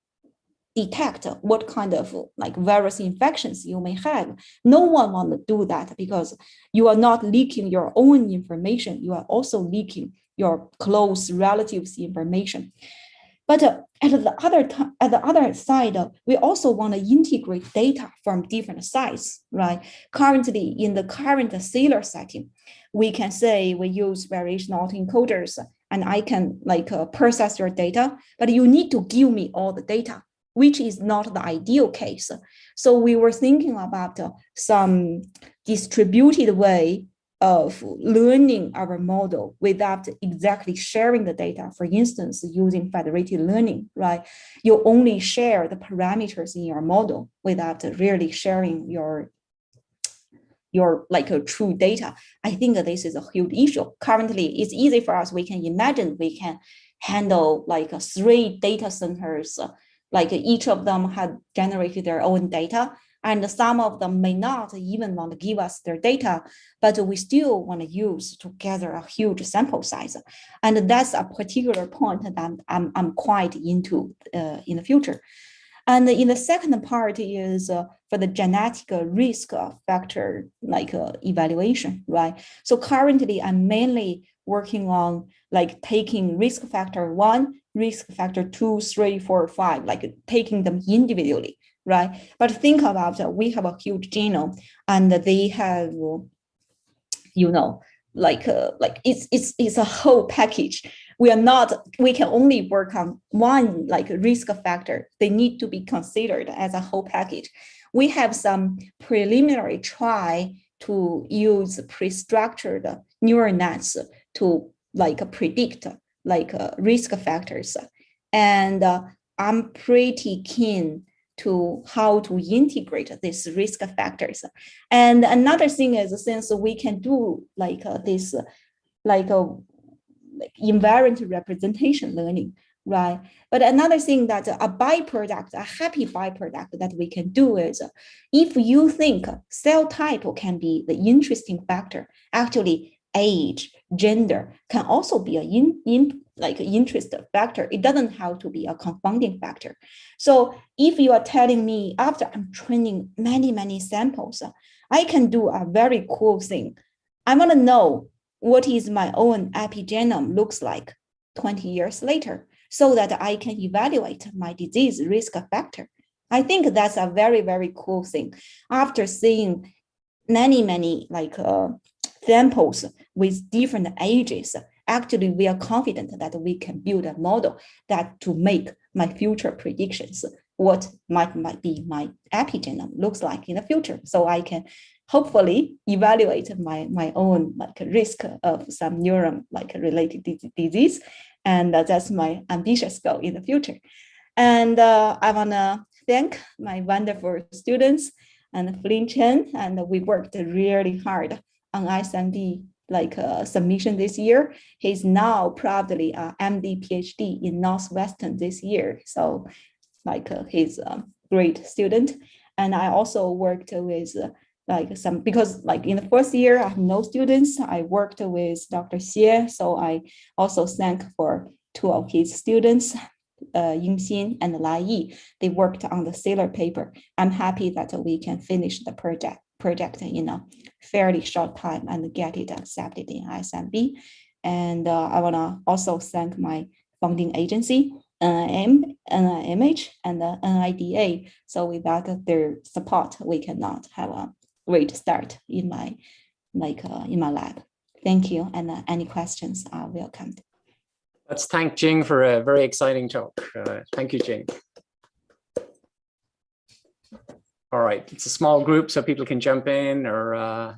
detect what kind of virus infections you may have. No one wants to do that because you are not leaking your own information. You are also leaking your close relatives' information. But at the other side, we also want to integrate data from different sites, right? Currently, in the current cellular setting, we can say we use variation autoencoders, and I can process your data, but you need to give me all the data, which is not the ideal case. So we were thinking about some distributed way of learning our model without exactly sharing the data. For instance, using federated learning, right? You only share the parameters in your model without really sharing your true data. I think that this is a huge issue. Currently, it's easy for us. We can imagine we can handle 3 data centers, each of them had generated their own data, and some of them may not even want to give us their data, but we still want to use to gather a huge sample size. And that's a particular point that I'm quite into in the future. And in the second part is for the genetic risk factor evaluation, right? So currently I'm mainly working on taking risk factor 1, risk factor 2, 3, 4, 5, taking them individually, right? But think about we have a huge genome, and they have, it's a whole package. We can only work on one risk factor. They need to be considered as a whole package. We have some preliminary try to use pre-structured neural nets to predict risk factors. And I'm pretty keen to how to integrate these risk factors. And another thing is, since we can do this invariant representation learning, right? But another thing that a happy byproduct that we can do is, if you think cell type can be the interesting factor, actually age, gender can also be an interest factor. It doesn't have to be a confounding factor. So if you are telling me after I'm training many samples, I can do a very cool thing. I want to know what is my own epigenome looks like 20 years later, so that I can evaluate my disease risk factor. I think that's a very cool thing. After seeing many samples with different ages, actually we are confident that we can build a model that to make my future predictions, what might be my epigenome looks like in the future. So I can hopefully evaluate my own risk of some neuron related disease, And that's my ambitious goal in the future. And I want to thank my wonderful students and Flynn Chen. And we worked really hard on ISMB submission this year. He's now probably MD PhD in Northwestern this year. So he's a great student. And I also worked with because in the first year I have no students, I worked with Dr. Xie. So I also thank for two of his students, Yingxin and Lai Yi. They worked on the cellular paper. I'm happy that we can finish the project in a fairly short time and get it accepted in ISMB. And I want to also thank my funding agency, NIMH and NIDA. So without their support, we cannot have a great start in my lab. Thank you. And any questions are welcomed. Let's thank Jing for a very exciting talk. Thank you, Jing. All right, it's a small group, so people can jump in or I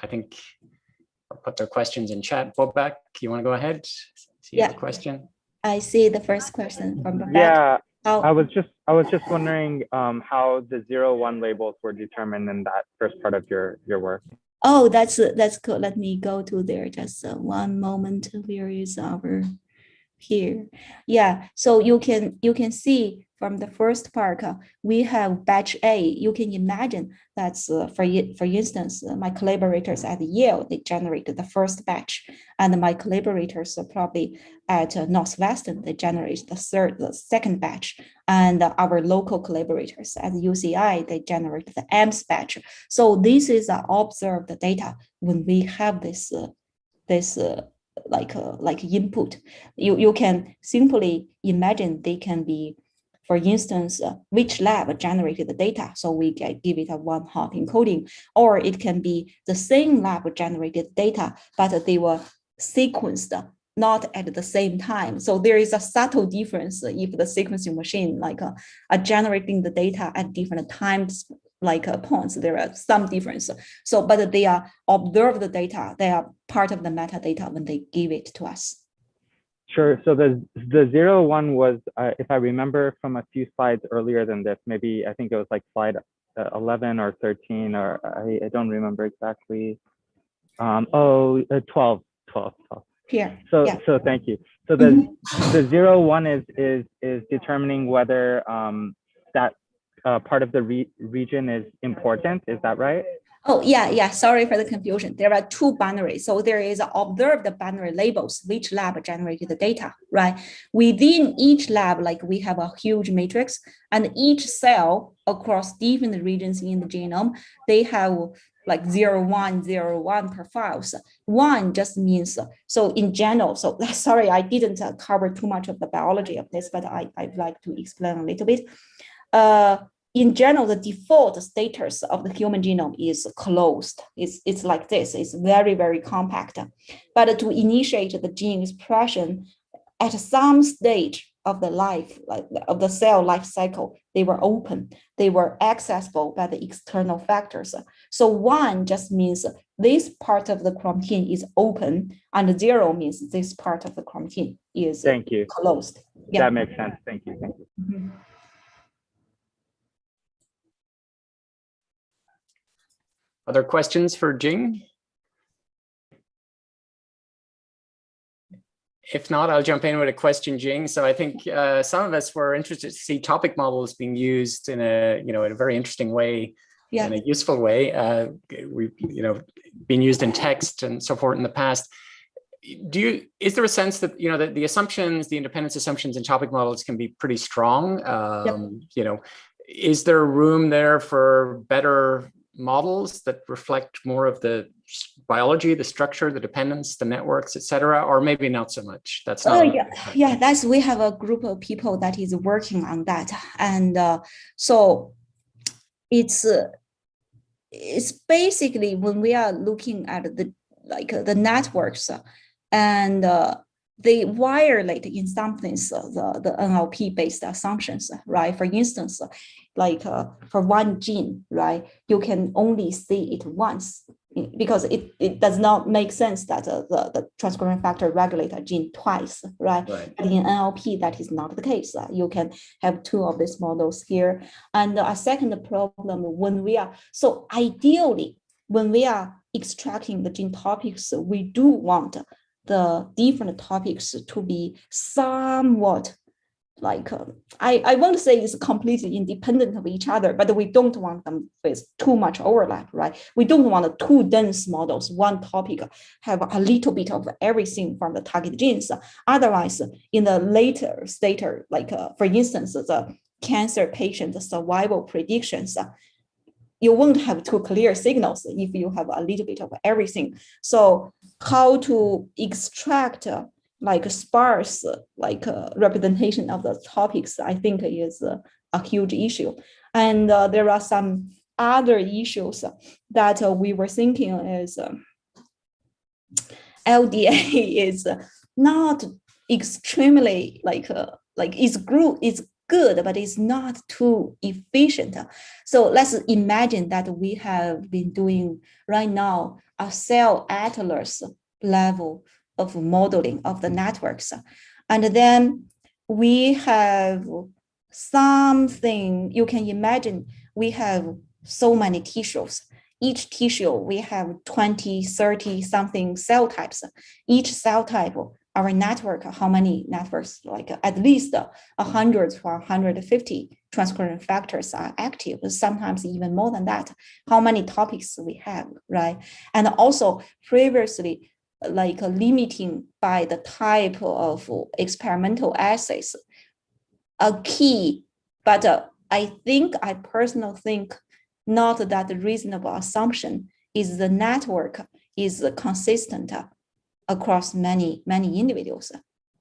think I'll put their questions in chat. Bobak, you want to go ahead? See the question? I see the first question from Bobak. Yeah, I was just wondering how the 0-1 labels were determined in that first part of your work. Oh, that's cool. Let me go to there. Just one moment. Where is our here? Yeah. So you can see from the first part, we have batch A. You can imagine that's for instance, my collaborators at Yale, they generated the first batch, and my collaborators probably at Northwestern, they generate the second batch, and our local collaborators at UCI, they generate the M's batch. So this is observed data when we have this input. You can simply imagine they can be, for instance, which lab generated the data, so we can give it a one-hop encoding, or it can be the same lab generated data, but they were sequenced not at the same time. So there is a subtle difference if the sequencing machine are generating the data at different times, points, there are some difference. So, but they are observed the data, they are part of the metadata when they give it to us. Sure. So the 0-1 was, if I remember from a few slides earlier than this, maybe I think it was like slide 11 or 13, or I don't remember exactly. 12. Here. So thank you. So the 0-1 is determining whether that part of the region is important. Is that right? Oh, yeah. Sorry for the confusion. There are two binaries. So there is observed binary labels, which lab generated the data, right? Within each lab, we have a huge matrix, and each cell across different regions in the genome, they have 0-1 profiles. One just means, so in general, so sorry, I didn't cover too much of the biology of this, but I'd like to explain a little bit. In general, the default status of the human genome is closed. It's like this. It's very, very compact. But to initiate the gene expression at some stage of the life, of the cell life cycle, they were open. They were accessible by the external factors. So 1 just means this part of the chromatin is open, and 0 means this part of the chromatin is closed. Yeah. That makes sense. Thank you. Mm-hmm. Other questions for Jing? If not, I'll jump in with a question, Jing. So I think some of us were interested to see topic models being used in in a very interesting way, in a useful way. We've been used in text and so forth in the past. Is there a sense that that the assumptions, the independence assumptions in topic models can be pretty strong? Is there room there for better models that reflect more of the biology, the structure, the dependence, the networks, etc., or maybe not so much? That's not. We have a group of people that is working on that, and so it's basically when we are looking at the networks and they violate in some things the NLP based assumptions, right? For instance, for one gene, right, you can only see it once, because it does not make sense that the transcription factor regulate a gene twice, right? But in NLP, that is not the case. You can have two of these models here. And a second problem, so ideally, when we are extracting the gene topics, we do want the different topics to be somewhat like, I won't say it's completely independent of each other, but we don't want them with too much overlap, right? We don't want two dense models, one topic have a little bit of everything from the target genes. Otherwise, in the later state, like for instance, the cancer patient survival predictions, you won't have two clear signals if you have a little bit of everything. So how to extract like sparse, like representation of the topics, I think is a huge issue. And there are some other issues that we were thinking is LDA is not extremely like it's good, but it's not too efficient. So let's imagine that we have been doing right now a cell atlas level of modeling of the networks. And then we have something, you can imagine we have so many tissues. Each tissue, we have 20, 30 something cell types. Each cell type, our network, how many networks, like at least 100 to 150 transcription factors are active, sometimes even more than that, how many topics we have, right? And also previously, like limiting by the type of experimental assays, a key, but I personally think not that reasonable assumption is the network is consistent across many individuals,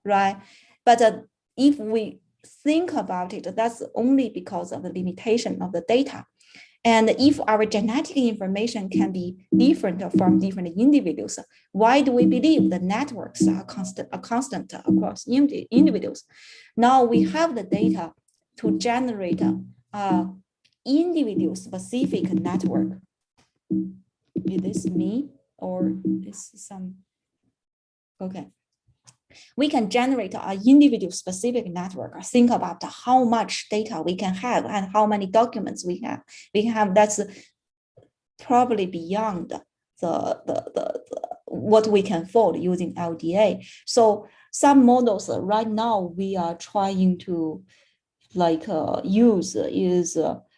right? But if we think about it, that's only because of the limitation of the data. And if our genetic information can be different from different individuals, why do we believe the networks are constant across individuals? Now we have the data to generate individual-specific network. Is this me or is some? Okay. We can generate an individual-specific network. Think about how much data we can have and how many documents we have. That's probably beyond the what we can fold using LDA. So some models right now we are trying to like use is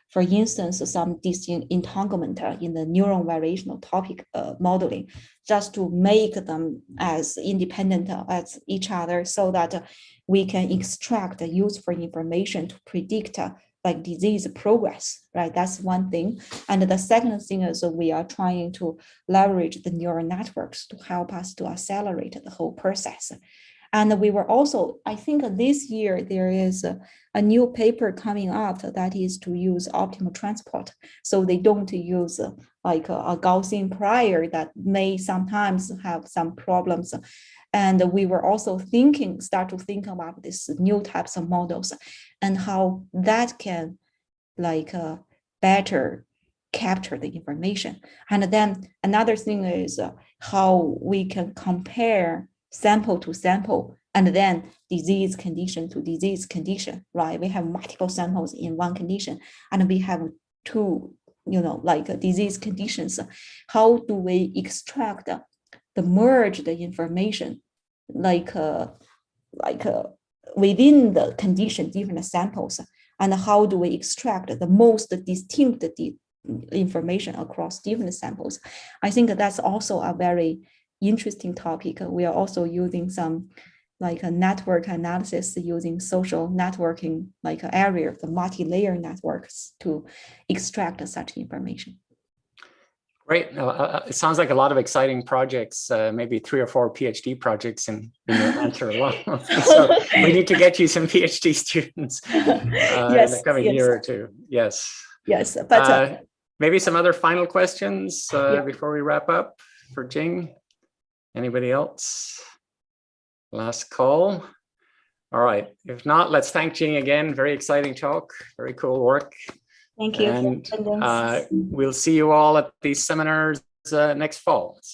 for instance, some disentanglement in the neuron variational topic modeling, just to make them as independent as each other so that we can extract useful information to predict like disease progress, right? That's one thing. And the second thing is we are trying to leverage the neural networks to help us to accelerate the whole process. And we were also, I think this year there is a new paper coming up that is to use optimal transport. So they don't use like a Gaussian prior that may sometimes have some problems. And we were also start to think about this new types of models and how that can like better capture the information. And then another thing is how we can compare sample to sample, and then disease condition to disease condition, right? We have multiple samples in one condition, and we have two, like disease conditions. How do we extract the merged information, like within the condition, different samples, and how do we extract the most distinct information across different samples? I think that's also a very interesting topic. We are also using some like a network analysis using social networking, like area of the multi-layer networks to extract such information. Great. It sounds like a lot of exciting projects, maybe 3 or 4 PhD projects in your answer alone. So we need to get you some PhD students in the coming year or two. Yes. Yes. But maybe some other final questions before we wrap up for Jing. Anybody else? Last call. All right. If not, let's thank Jing again. Very exciting talk. Very cool work. Thank you. And we'll see you all at these seminars next fall. So